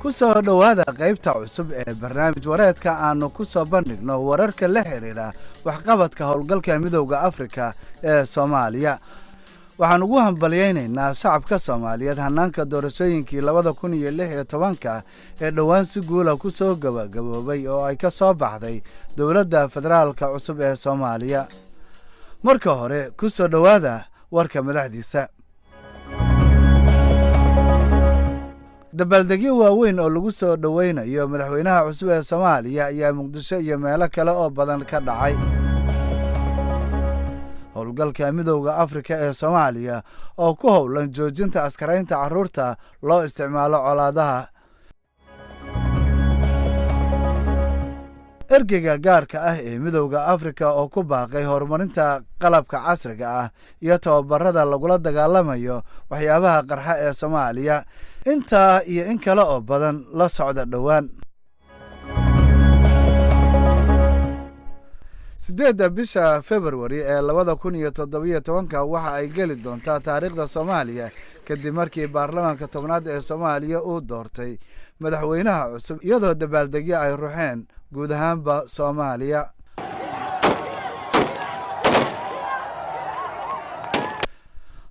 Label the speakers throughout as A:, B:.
A: ku soo dhawaada qaybta cusub ee barnaamij wareedka aanu ku soo bandhigno wararka la xiriira waxqabadka howlgalka midowga Afrika ee Soomaaliya. waxaan ugu hambaliyaynaynaa shacabka Soomaaliyeed hanaanka doorashooyinkii 2016 ee dhawaan si guul ah ku soo gabagaboobay oo ay ka soo baxday dowladda federaalka cusub ee Soomaaliya. marka hore ku soo dhawaada warka madaxdiisa. dabaaldegyo waaweyn oo lagu soo dhaweynayo madaxweynaha cusub ee Soomaaliya ayaa Muqdisho iyo meelo kale oo badan ka dhacay. howlgalka midowga Afrika ee Soomaaliya oo ku howlan joojinta askaraynta carruurta loo isticmaalo colaadaha. ergeyga gaarka ah ee midowga Afrika oo ku baaqay horumarinta qalabka casriga ah iyo tababarada lagula dagaalamayo waxyaabaha qarxa ee Soomaaliya. intaa iyo in kale oo badan la socda dhawaan. 8 bisha February ee 2017 waxa ay geli doontaa taariikhda Soomaaliya kadib markii baarlamaanka tobnaad ee Soomaaliya uu doortay madaxweynaha cusub iyadoo dabaaldegyo ay ruuxeen guud ahaanba Soomaaliya.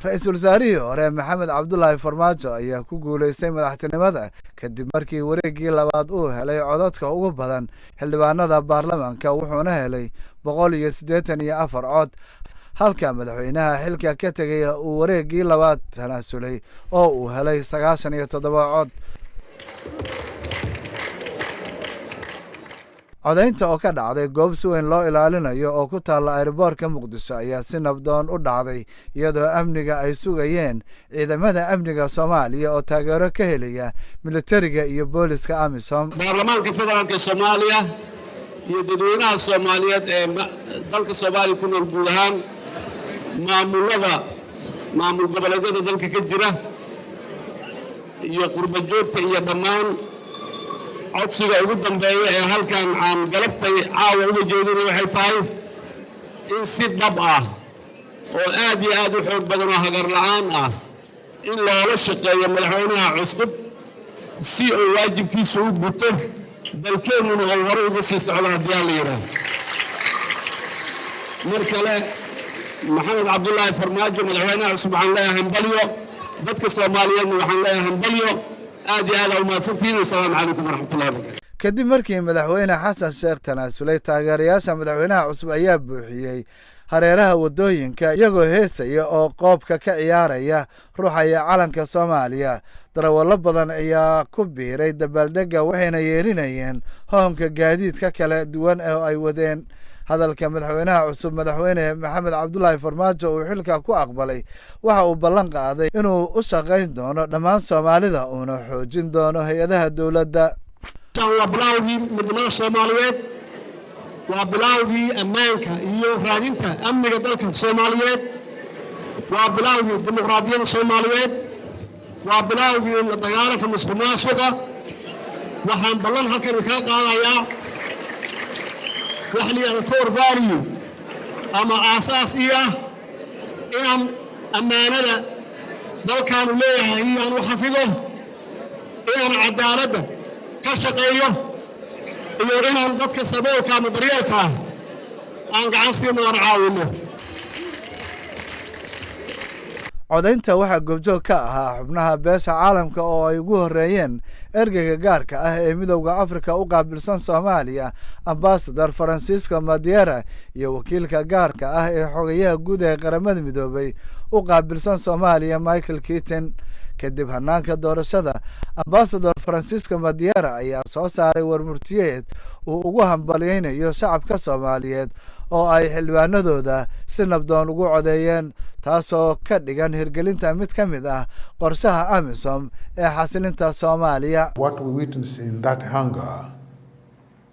A: ra'iisul wasaarihii hore Maxamed Cabdullaahi Farmaajo ayaa ku guuleystay madaxtinimada kadib markii wareegii labaad uu helay codadka ugu badan xildhibaanada baarlamaanka wuxuuna helay 184 cod halka madaxweynaha xilka ka tagay uu wareegii labaad tanaasulay oo uu helay 97 cod. codaynta oo ka dhacday goob si weyn loo ilaalinayo oo ku taalla aeroboortka Muqdisho ayaa si nabdoon u dhacday iyadoo amniga ay sugayeen ciidamada amniga Soomaaliya oo taageero ka helaya militariga iyo booliska AMISOM.
B: baarlamaanka federaalka Soomaaliya iyo dadweynaha Soomaaliyeed ee dalka Soomaaliya ku nool guud ahaan maamul goboleedyada dalka ka jira iyo qurba joogta iyo dhammaan codsiga ugu dambeeya ee halkan aan galabtay caawa uga jeedinay waxay tahay in si dhab ah oo aad iyo aad u xoog badan oo hagar la'aan ah in loola shaqeeyo madaxweynaha cusub si uu waajibkiisa u guto dalkeennuna oo hore ugu sii socdo haddii aan la yidhaahdo. mar kale maxamed cabdullaahi farmaajo madaxweynaha cusub waxaan leeyahay hambalyo dadka Soomaaliyeedna waxaan leeyahay hambalyo aad iyo aad u mahadsantihiin. Assalaamu calaykum waraxmatullaahi wabarakaatuh.
A: kadib markii madaxweyne xasan sheekh tanaasulay taageerayaasha madaxweynaha cusub ayaa buuxiyey hareeraha wadooyinka iyagoo heesaya oo qoobka ka ciyaaraya ruuxaya calanka Soomaaliya. darawallo badan ayaa ku biiray dabaaldega waxayna yeerinayeen hoonka gaadiidka kala duwan ee ay wadeen. hadalka madaxweynaha cusub madaxweyne Maxamed Cabdullaahi Farmaajo uu xilka ku aqbalay waxa uu ballan qaaday inuu u shaqayn doono dhammaan Soomaalida uuna xoojin doono hay'adaha dawladda.
B: waa bilowgii midnimada Soomaaliyeed, waa bilowgii ammaanka iyo raadinta amniga dalka Soomaaliyeed, waa bilowgii dimuqraadiyadda Soomaaliyeed, waa bilowgii la dagaalanka musuqmaasuqa. waxaan ballan halkan ka qaadayaa wax liya core value ama aasaas inaan ammaanada dalkan u leeyahay aan u xafido, inaan cadaaladda ka shaqeeyo iyo inaan dadka saboolka ama daryeelka aan gacan siino aan caawino.
A: codaynta waxaa goobjoog ka ahaa xubnaha beesha caalamka oo ay ugu horeeyeen ergeyga gaarka ah ee midowga Afrika u qaabilsan Soomaaliya Ambassador Francisco Madiera iyo wakiilka gaarka ah ee xogayaha guud ee qaramada midoobay u qaabilsan Soomaaliya Michael Keaton. kadib hanaanka doorashada Ambassador Francisco Madiera ayaa soo saaray warmurtiyeed uu ugu hambaliyaynayo shacabka Soomaaliyeed oo ay xildhibaanadooda si nabdoon ugu codeeyeen taasoo ka dhigan hirgelinta mid ka mid ah qorshaha AMISOM ee xasilinta Soomaaliya.
C: What we witnessed in that hangar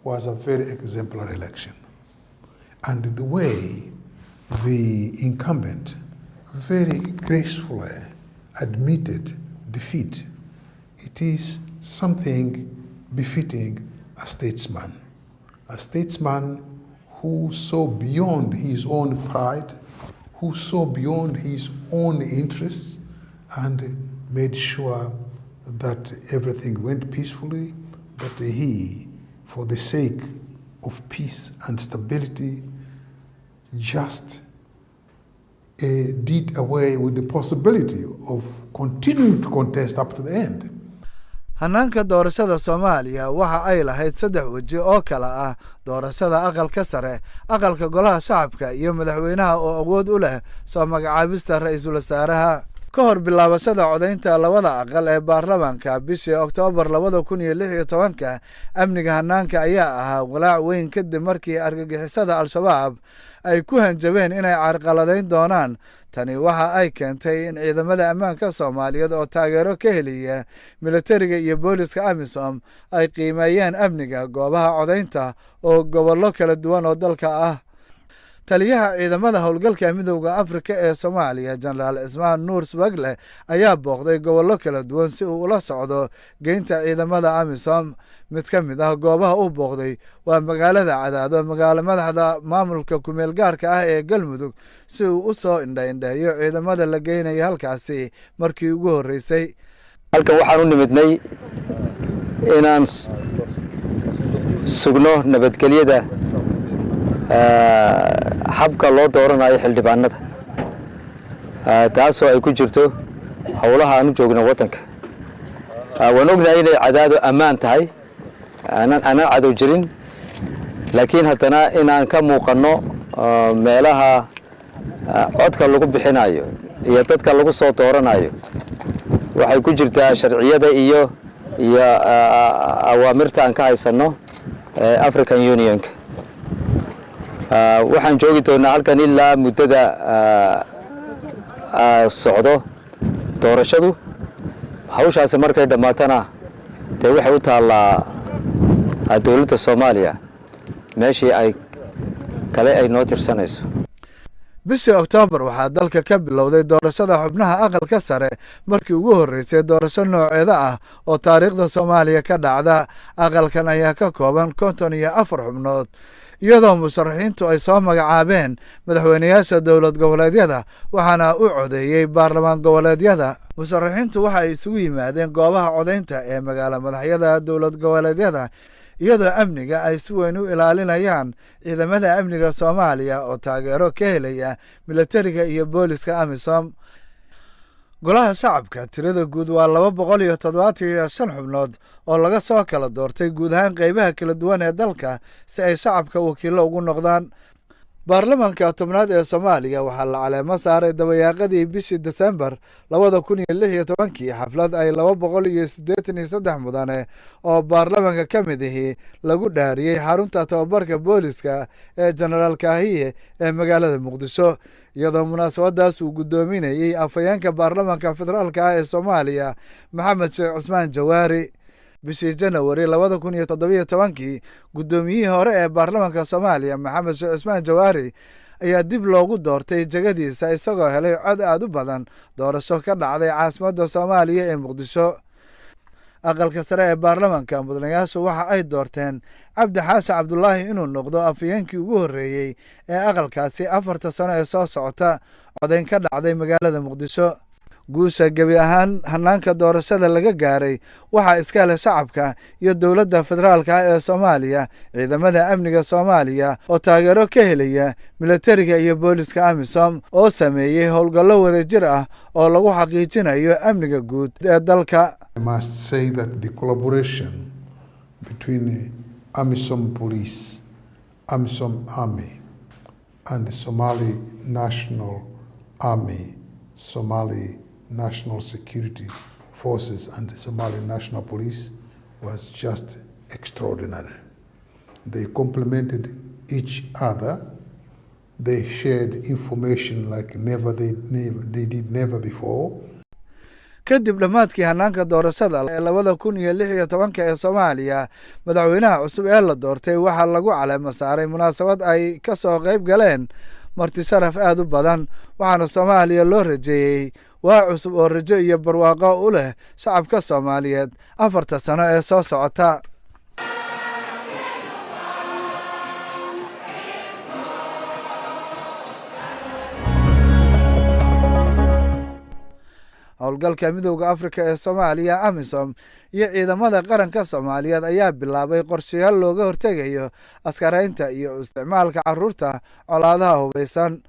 C: was a very exemplary election, and the way the incumbent very gracefully admitted defeat, it is something befitting a statesman who saw beyond his own pride, who saw beyond his own interests, and made sure that everything went peacefully, but he, for the sake of peace and stability, just did away with the possibility of continuing to contest up to the end.
A: hanaanka doorashada Soomaaliya waxa ay lahayd 3 waji oo kala ah doorashada aqalka sare, aqalka golaha shacabka iyo madaxweynaha oo awood u leh soo magacaabista ra'iisul wasaaraha. ka hor bilaabashada codaynta labada aqal ee baarlamaanka bishii Oktoobar 2016 amniga hanaanka ayaa ahaa walaac weyn kadib markii argagixisada Al-Shabaab ay ku hanjabeen inay carqaladeyn doonaan. tani waxa ay keentay in ciidamada ammaanka Soomaaliyeed oo taageero ka helaya militariga iyo booliska AMISOM ay qiimeeyeen amniga goobaha codaynta oo gobollo kala duwan oo dalka ah. taliyaha ciidamada howlgalka midowga Afrika ee Soomaaliya General Ismaan Nuur Swagle ayaa booqday gobollo kala duwan si uu ula socdo geynta ciidamada AMISOM. mid ka mid ah goobaha uu booqday waa magaalada Cadaado, magaalo madaxda maamulka kumeel gaarka ah ee Galmudug, si uu u soo indhaindheeyo ciidamada la geynayo halkaasi markii ugu horeysay.
D: halkan waxaan u nimidnay inaan sugno nabadgelyada habka loo dooranayo xildhibaanada, taasoo ay ku jirto howlaha aan u joogno wadanka. waan ognahay inay Cadaado ammaan tahay, aanan cadow jirin, laakiin haddana inaan ka muuqanno meelaha codka lagu bixinayo iyo dadka lagu soo dooranayo waxay ku jirtaa sharciyada iyo awaamirta aan ka haysanno African Union. waxaan joogi doonaa halkan ilaa muddada socdo doorashadu. hawshaasi markay dhamaatana dee waxay u taallaa dowladda Soomaaliya meeshii ay kale ay noo tirsanayso.
A: bishii Oktoobar waxaa dalka ka bilowday doorashada xubnaha aqalka sare, markii ugu horeysay doorasho nooceeda ah oo taariikhda Soomaaliya ka dhacda. aqalkan ayaa ka kooban 54 xubnood, iyadoo musharaxiintu ay soo magacaabeen madaxweynayaasha dowlad goboleedyada waxaana u codeeyay baarlamaan goboleedyada. musharaxiintu waxa ay isugu yimaadeen goobaha codaynta ee magaalo madaxyada dowlad goboleedyada, iyadoo amniga ay si weyn u ilaalinayaan ciidamada amniga Soomaaliya oo taageero ka helaya militariga iyo booliska AMISOM. golaha shacabka tirada guud waa 275 xubnood oo laga soo kala doortay guud ahaan qaybaha kala duwan ee dalka si ay shacabka wakiilo ugu noqdaan. baarlamaanka 10aad ee Soomaaliya waxaa la caleemo saaray dabayaaqadii bishii December 2016 xaflad ay 283 mudane oo baarlamaanka ka mid ahi lagu dhaariyay xarunta tababarka booliska ee General Kaahiye ee magaalada Muqdisho, iyadoo munaasabadaas uu gudoominayay afhayeenka baarlamaanka federaalka ee Soomaaliya Maxamed Sheekh Cusmaan Jawaari. bishii January 2017 gudoomiyihii hore ee baarlamaanka Soomaaliya Maxamed Sheekh Cusmaan Jawaari ayaa dib loogu doortay jagadiisa isagoo helay cod aad u badan doorasho ka dhacday caasimadda Soomaaliya ee Muqdisho. aqalka sare ee baarlamaanka mudanayaashu waxa ay doorteen Cabdi Xaashi Cabdullaahi inuu noqdo afhayeenkii ugu horeeyay ee aqalkaasi 4 sano ee soo socota. codayn ka dhacday magaalada Muqdisho. guusha gebi ahaan hanaanka doorashada laga gaaray waxaa iska leh shacabka iyo dowladda federaalka ee Soomaaliya, ciidamada amniga Soomaaliya oo taageero ka helaya militariga iyo booliska AMISOM oo sameeyay howlgallo wadajir ah oo lagu xaqiijinayo amniga guud ee dalka.
C: I must say that the collaboration between the AMISOM police, AMISOM army and the Somali National Army, Somali National Security Forces and the Somali National Police was just extraordinary. They complemented each other. They shared information like they did never before.
A: kadib dhammaadkii hanaanka doorashada ee 2016 ee Soomaaliya, madaxweynaha cusub ee la doortay waxaa lagu caleemo saaray munaasabad ay ka soo qayb galeen marti sharaf aad u badan, waxaana Soomaaliya loo rajeeyay waa cusub oo rajo iyo barwaaqo u leh shacabka Soomaaliyeed 4 sano ee soo socota. howlgalka midowda Afrika ee Soomaaliya AMISOM iyo ciidamada qaranka Soomaaliyeed ayaa bilaabay qorshayaal looga hortagayo askaraynta iyo isticmaalka carruurta colaadaha hubeysan.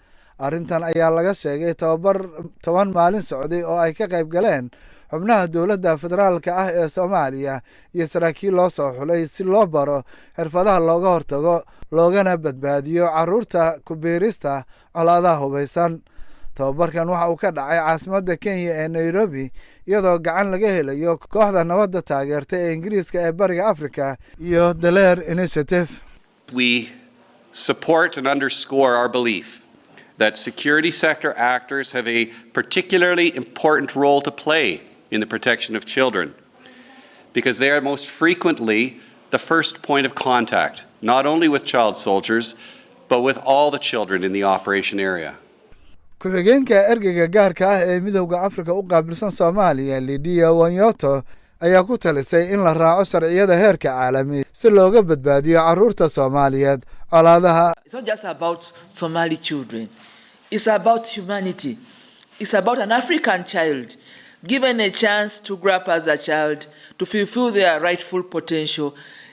A: arrintan ayaa laga sheegay tababar 10 maalin socday oo ay ka qayb galeen xubnaha dowladda federaalka ah ee Soomaaliya iyo saraakiil loo soo xulay si loo baro xirfadaha looga hortago loogana badbaadiyo carruurta ku biirista colaadaha hubeysan. tababarkan waxa uu ka dhacay caasimadda Kenya ee Nairobi iyadoo gacan laga helayo kooxda nabadda taageerta ee Ingiriiska ee Bariga Afrika iyo The Lair Initiative.
E: We support and underscore our belief that security sector actors have a particularly important role to play in the protection of children, because they are most frequently the first point of contact, not only with child soldiers, but with all the children in the operation area.
A: ku-xigeenka ergeyga gaarka ah ee midowda Afrika u qaabilsan Soomaaliya Lydia Wanyoto ayaa ku talisay in la raaco sharciyada heerka caalami si looga badbaadiyo carruurta Soomaaliyeed colaadaha.
F: It's not just about Somali children. It's about humanity. It's about an African child given a chance to grow up as a child, to fulfill their rightful potential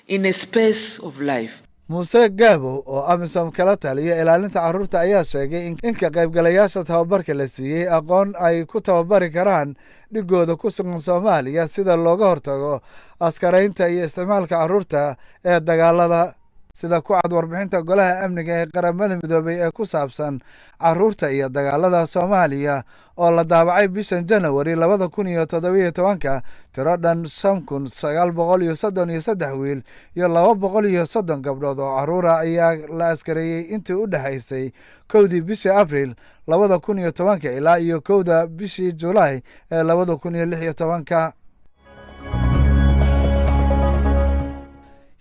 F: in a space of life.
A: Muuse Gabo oo AMISOM kala taliya ilaalinta carruurta ayaa sheegay in ka qaybgalayaasha tababarka la siiyay aqoon ay ku tababari karaan dhigooda ku sugan Soomaaliya sida looga hortago askaraynta iyo isticmaalka carruurta ee dagaalada. sida ku cad warbixinta golaha amniga ee qaramada midoobay ee ku saabsan carruurta iyo dagaalada Soomaaliya oo la daabacay bishan January 2017 tiro dhan 5,933 wiil iyo 230 gabdhood oo carruura ayaa la askareeyay intii u dhaxaysay 1 bishii April 2010 ilaa iyo 1 bishii July ee 2016.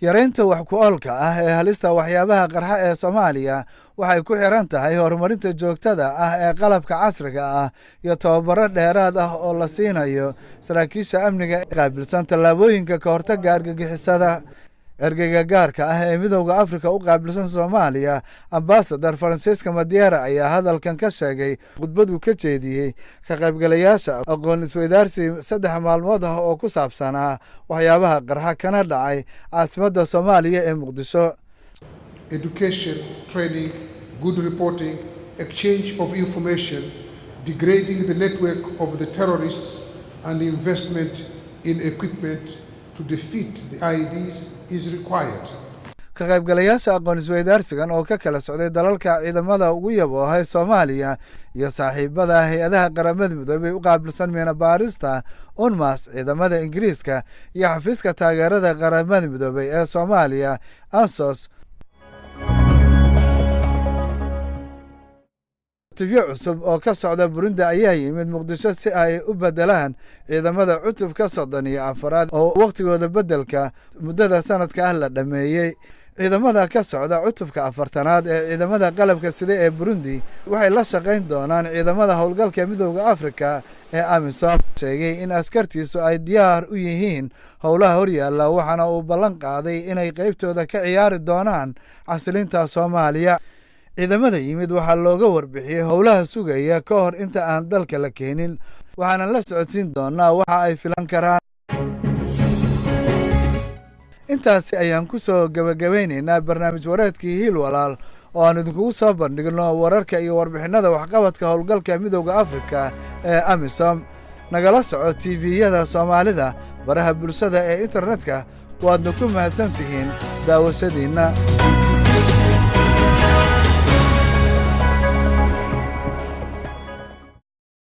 A: yareynta wax ku oolka ah ee halista waxyaabaha qarxa ee Soomaaliya waxay ku xiran tahay horumarinta joogtada ah ee qalabka casriga ah iyo tababaro dheeraad ah oo la siinayo saraakiisha amniga ee qaabilsan tallaabooyinka ka hortagga argagixisada. ergeyga gaarka ah ee midowda Afrika u qaabilsan Soomaaliya Ambassador Francisco Madiera ayaa hadalkan ka sheegay khudbadu ka jeediyay ka qaybgalayaasha aqoon isweydaarsi 3 maalmood ah oo ku saabsanaa waxyaabaha qarxa kana dhacay caasimadda Soomaaliya ee Muqdisho.
C: Education, training, good reporting, exchange of information, degrading the network of the terrorists, and investment in equipment to defeat the IEDs is required.
A: ka qaybgalayaasha aqoon isweydaarsigan oo ka kala socday dalalka ciidamada ugu yaboohay Soomaaliya iyo saaxiibada hay'adaha qaramada midoobay u qaabilsan meena baarista UNMAS ciidamada Ingiriiska iyo xafiiska taageerada qaramada midoobay ee Soomaaliya ASOS. tibyo cusub oo ka socda Burundi ayaa yimid Muqdisho si ay u bedelaan ciidamada cutubka 34 oo waqtigooda bedelka muddada sanadka ah la dhameeyay. ciidamada ka socda cutubka 4aad ee ciidamada qalabka sida ee Burundi waxay la shaqayn doonaan ciidamada howlgalka midowda Afrika ee AMISOM. sheegay in askartiisu ay diyaar u yihiin howlaha horyaalla waxaana uu ballan qaaday inay qaybtooda ka ciyaari doonaan xasilinta Soomaaliya. ciidamada yimid waxaa looga warbixiyay howlaha sugaya ka hor inta aan dalka la keenin waxaana la socodsiin doonaa waxa ay filan karaan. intaasi ayaan ku soo gabagabeynaynaa barnaamij wareedkii Hiil Walaal oo aan idinkugu soo bandhigno wararka iyo warbixinada waxqabadka howlgalka midowda Afrika ee AMISOM. nagala soco TV-yada Soomaalida baraha bulshada ee internetka waadna ku mahadsantihiin daawashadiina.